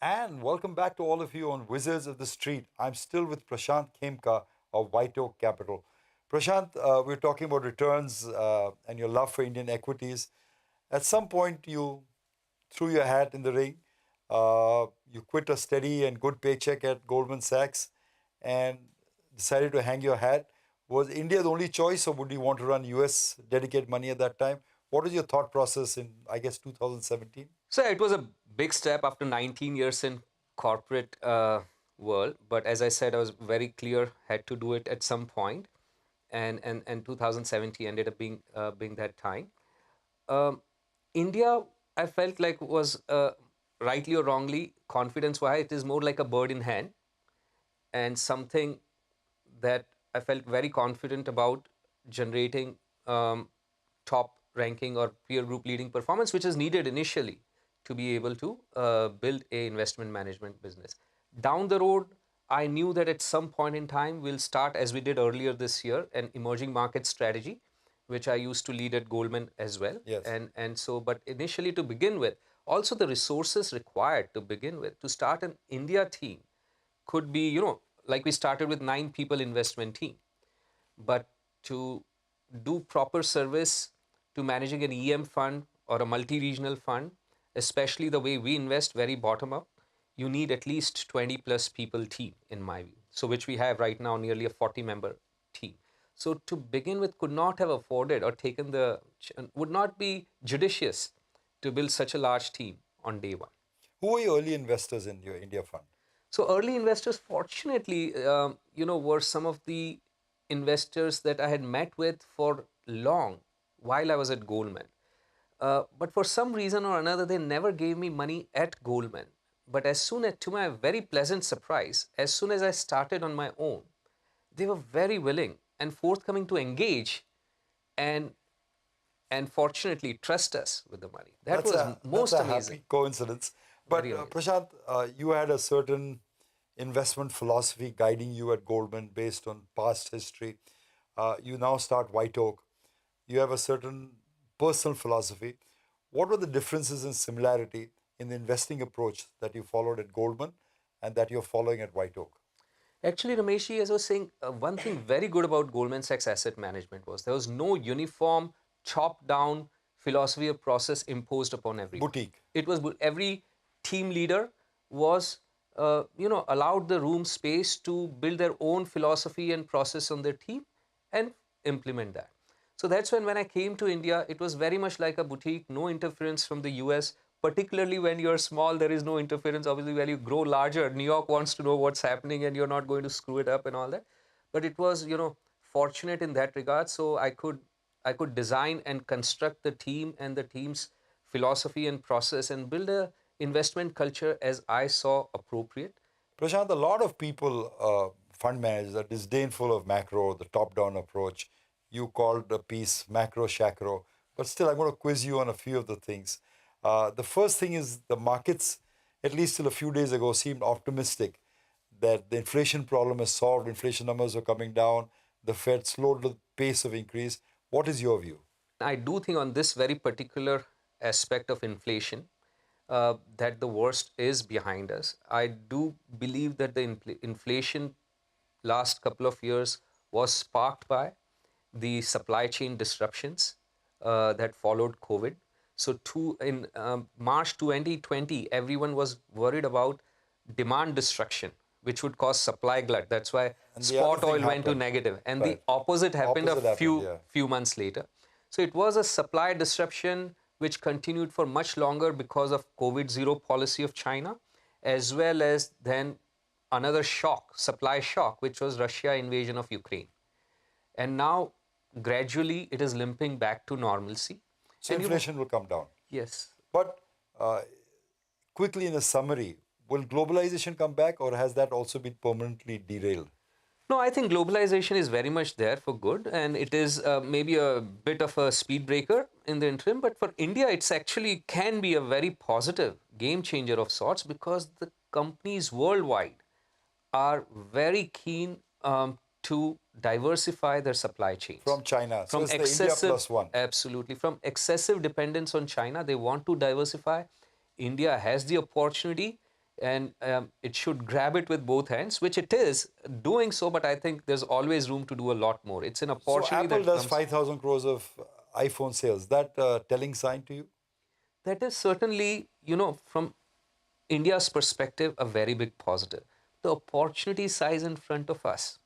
And welcome back to all of you on Wizards of the Street. I'm still with Prashant Khemka of White Oak Capital. Prashant, we're talking about returns and your love for Indian equities. At some point, you threw your hat in the ring. You quit a steady and good paycheck at Goldman Sachs and decided to hang your hat. Was India the only choice, or would you want to run US dedicated money at that time? What was your thought process in, I guess, 2017? So it was a big step after 19 years in corporate world. But as I said, I was very clear, had to do it at some point, and 2017 ended up being that time. Um, India, I felt like was rightly or wrongly, confidence wise, it is more like a bird in hand, and something that I felt very confident about generating top ranking or peer group leading performance, which is needed initially to be able to build a investment management business. Down the road, I knew that at some point in time we'll start, as we did earlier this year, an emerging market strategy, which I used to lead at Goldman as well. Yes. But initially to begin with, also the resources required to begin with to start an India team could be, like we started with 9 people investment team, but to do proper service to managing an EM fund or a multi-regional fund, especially the way we invest very bottom up, you need at least 20 plus people team in my view. So which we have right now, nearly a 40-member team. So to begin with, could not have afforded or taken would not be judicious to build such a large team on day one. Who were your early investors in your India fund? So early investors, fortunately, were some of the investors that I had met with for long while I was at Goldman. But for some reason or another, they never gave me money at Goldman. But as soon as, to my very pleasant surprise, as soon as I started on my own, they were very willing and forthcoming to engage and and fortunately trust us with the money. That That's was that's most a amazing, happy coincidence. But very amazing. Prashant, you had a certain investment philosophy guiding you at Goldman based on past history. You now start White Oak. You have a certain personal philosophy. What were the differences and similarity in the investing approach that you followed at Goldman and that you're following at White Oak? Actually, Rameshi, as I was saying, one thing very good about Goldman Sachs Asset Management was there was no uniform, top-down philosophy or process imposed upon everyone. Boutique. It was every team leader was, allowed the room space to build their own philosophy and process on their team and implement that. So that's when I came to India, it was very much like a boutique, no interference from the US. Particularly when you're small, there is no interference. Obviously, when you grow larger, New York wants to know what's happening and you're not going to screw it up and all that. But it was, fortunate in that regard. So I could design and construct the team and the team's philosophy and process and build a investment culture as I saw appropriate. Prashant, a lot of people, fund managers, are disdainful of macro, the top down approach. You called the piece macro shacro, but still, I'm going to quiz you on a few of the things. The first thing is the markets, at least till a few days ago, seemed optimistic that the inflation problem is solved, inflation numbers are coming down, the Fed slowed the pace of increase. What is your view? I do think on this very particular aspect of inflation, that the worst is behind us. I do believe that the inflation last couple of years was sparked by the supply chain disruptions that followed COVID. So, in March 2020, everyone was worried about demand destruction, which would cause supply glut. That's why And the other spot thing oil went to happened, negative, and the right? opposite happened a Opposite happened, few yeah. few months later. So it was a supply disruption which continued for much longer because of COVID zero policy of China, as well as then another shock, supply shock, which was Russia invasion of Ukraine. And now gradually it is limping back to normalcy. So And inflation will come down. yes. But uh, quickly in a summary, will globalization come back or has that also been permanently derailed? No, I think globalization is very much there for good, and it is maybe a bit of a speed breaker in the interim. But for India, it's actually can be a very positive game changer of sorts because the companies worldwide are very keen to diversify their supply chains From China. So from it's the India excessive, plus one. absolutely, from excessive dependence on China. They want to diversify. India has the opportunity, and it should grab it with both hands, which it is doing so. But I think there's always room to do a lot more. It's an So opportunity Apple that does comes. 5,000 crores of iPhone sales. That telling sign to you? That is certainly, from India's perspective, a very big positive. The opportunity size in front of us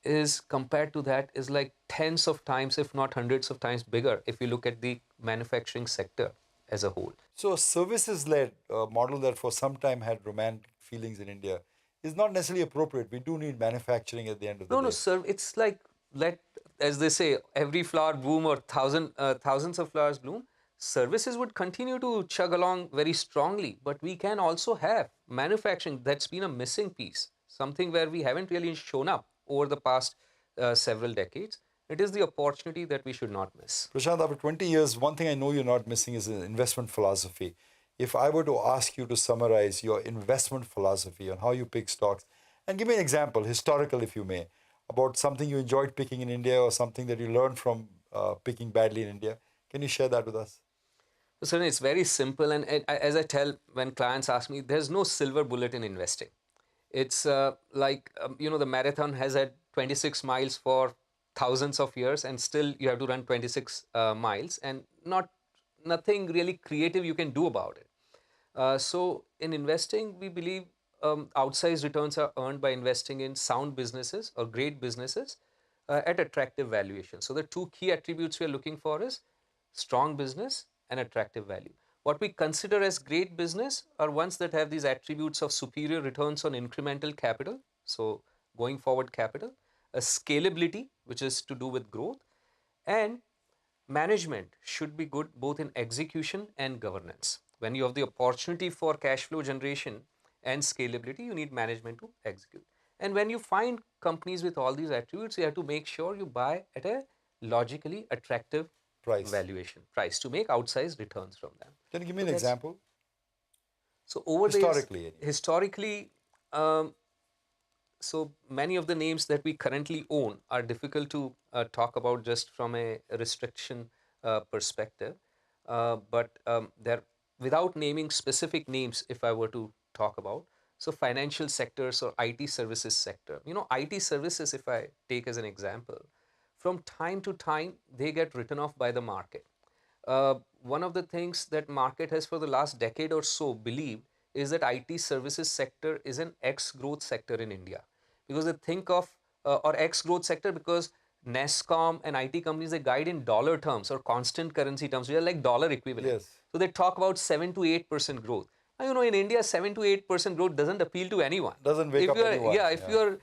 is, compared to that, is like tens of times, if not hundreds of times bigger if you look at the manufacturing sector as a whole. So a services-led model that for some time had romantic feelings in India is not necessarily appropriate. We do need manufacturing at the end of the No, no, day. sir. It's like, let, as they say, every flower bloom, or thousands of flowers bloom. Services would continue to chug along very strongly, but we can also have manufacturing. That's been a missing piece, something where we haven't really shown up over the past several decades. It is the opportunity that we should not miss. Prashant, after 20 years, one thing I know you're not missing is an investment philosophy. If I were to ask you to summarize your investment philosophy on how you pick stocks, and give me an example, historical if you may, about something you enjoyed picking in India or something that you learned from picking badly in India, can you share that with us? So certainly, it's very simple. And as I tell when clients ask me, there's no silver bullet in investing. It's like, the marathon has had 26 miles for thousands of years, and still you have to run 26 miles, and nothing really creative you can do about it. So in investing, we believe outsized returns are earned by investing in sound businesses or great businesses at attractive valuation. So the two key attributes we are looking for is strong business and attractive value. What we consider as great business are ones that have these attributes of superior returns on incremental capital, so going forward capital, a scalability, which is to do with growth, and management should be good both in execution and governance. When you have the opportunity for cash flow generation and scalability, you need management to execute. And when you find companies with all these attributes, you have to make sure you buy at a logically attractive Price. valuation price to make outsized returns from them. Can you give me So an that's example? so over the years, Historically, anyway. historically, um, so many of the names that we currently own are difficult to talk about just from a restriction perspective. But they're, without naming specific names, if I were to talk about, so financial sectors or IT services sector. IT services, if I take as an example, from time to time they get written off by the market. One of the things that market has for the last decade or so believed is that IT services sector is an X growth sector in India, because they think of or X growth sector because NESCOM and IT companies, they guide in dollar terms or constant currency terms, which are like dollar equivalent. Yes. So they talk about 7 to 8% growth. Now, in India, 7 to 8% growth doesn't appeal to anyone. Doesn't wake If up you are, anyone. yeah, if you are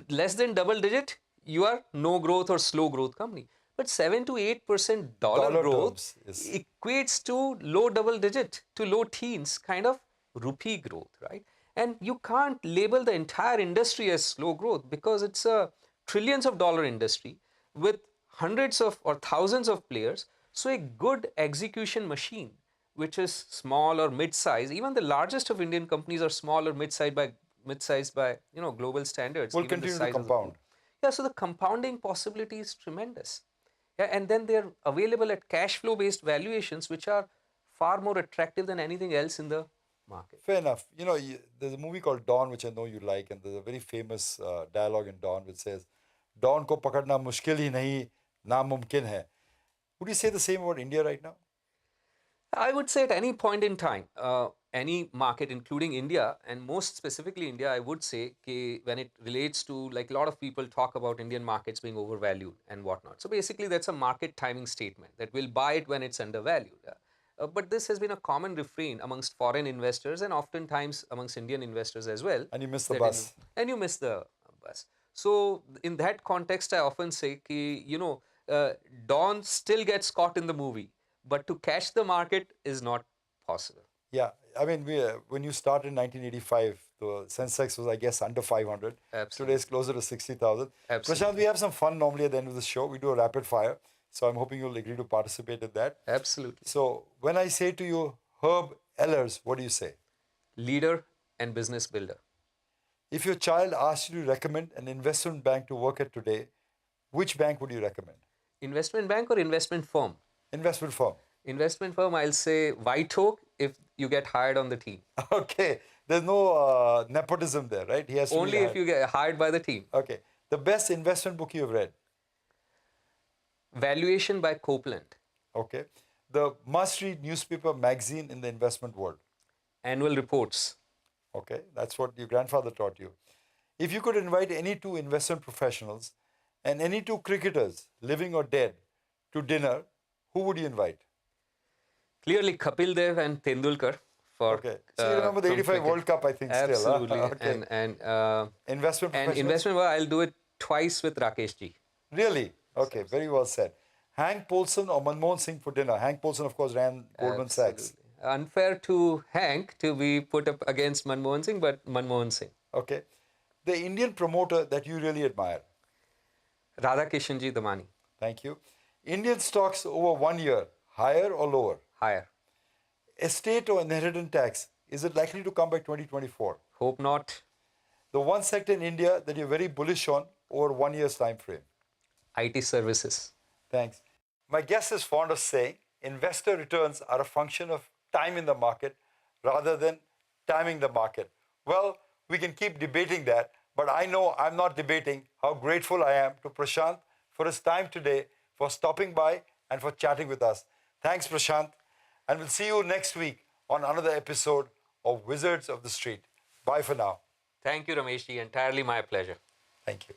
less than double digit, you are no growth or slow growth company. But 7 to 8% dollar Dollar growth terms is equates to low double digit to low teens kind of rupee growth, right? And you can't label the entire industry as slow growth, because it's a trillions of dollar industry with hundreds of or thousands of players. So a good execution machine, which is small or mid-size, even the largest of Indian companies are small or mid-sized by global standards, will given the continue to size of the pool. compound. Yeah, so the compounding possibility is tremendous. Yeah, and then they're available at cash flow based valuations, which are far more attractive than anything else in the market. Fair enough. There's a movie called Dawn, which I know you like, and there's a very famous dialogue in Dawn which says, "Dawn ko pakadna mushkil hi nahi, namumkin hai." Would you say the same about India right now? I would say at any point in time, any market, including India, and most specifically India, I would say when it relates to, like, a lot of people talk about Indian markets being overvalued and whatnot. So basically, that's a market timing statement that we'll buy it when it's undervalued. But this has been a common refrain amongst foreign investors and oftentimes amongst Indian investors as well. And you miss the That bus. and you miss the bus. So in that context, I often say, Don still gets caught in the movie, but to catch the market is not possible. Yeah, I mean, when you started in 1985, the Sensex was, I guess, under 500. Today Absolutely. it's closer to 60,000. Absolutely. Prashant, we have some fun normally at the end of the show. We do a rapid fire. So I'm hoping you'll agree to participate in that. Absolutely. So when I say to you, Herb Ellers, what do you say? Leader and business builder. If your child asked you to recommend an investment bank to work at today, which bank would you recommend? Investment bank or investment firm? Investment firm. Investment firm, I'll say White Oak. If you get hired on the team. Okay. There's no nepotism there, right? He has to be Only if hired. you get hired by the team. Okay. The best investment book you've read. Valuation by Copeland. Okay. The must-read newspaper magazine in the investment world. Annual reports. Okay. That's what your grandfather taught you. If you could invite any two investment professionals and any two cricketers, living or dead, to dinner, who would you invite? Clearly, Kapil Dev and Tendulkar for. Okay. So you remember the from 85 cricket. World Cup, I think, still. Huh? Absolutely. Okay. Investment And professionals? investment, well, I'll do it twice with Rakesh ji. Really? Okay, very well said. Hank Paulson or Manmohan Singh for dinner? Hank Paulson, of course, ran Goldman Sachs. Absolutely. Unfair to Hank to be put up against Manmohan Singh, but Manmohan Singh. Okay. The Indian promoter that you really admire? Radhakishan ji Damani. Thank you. Indian stocks over 1 year, higher or lower? Higher. Estate or inheritance tax, is it likely to come by 2024? Hope not. The one sector in India that you're very bullish on over 1 year's time frame? IT services. Thanks. My guest is fond of saying investor returns are a function of time in the market rather than timing the market. Well, we can keep debating that, but I know I'm not debating how grateful I am to Prashant for his time today, for stopping by and for chatting with us. Thanks, Prashant. And we'll see you next week on another episode of Wizards of the Street. Bye for now. Thank you, Ramesh ji. Entirely my pleasure. Thank you.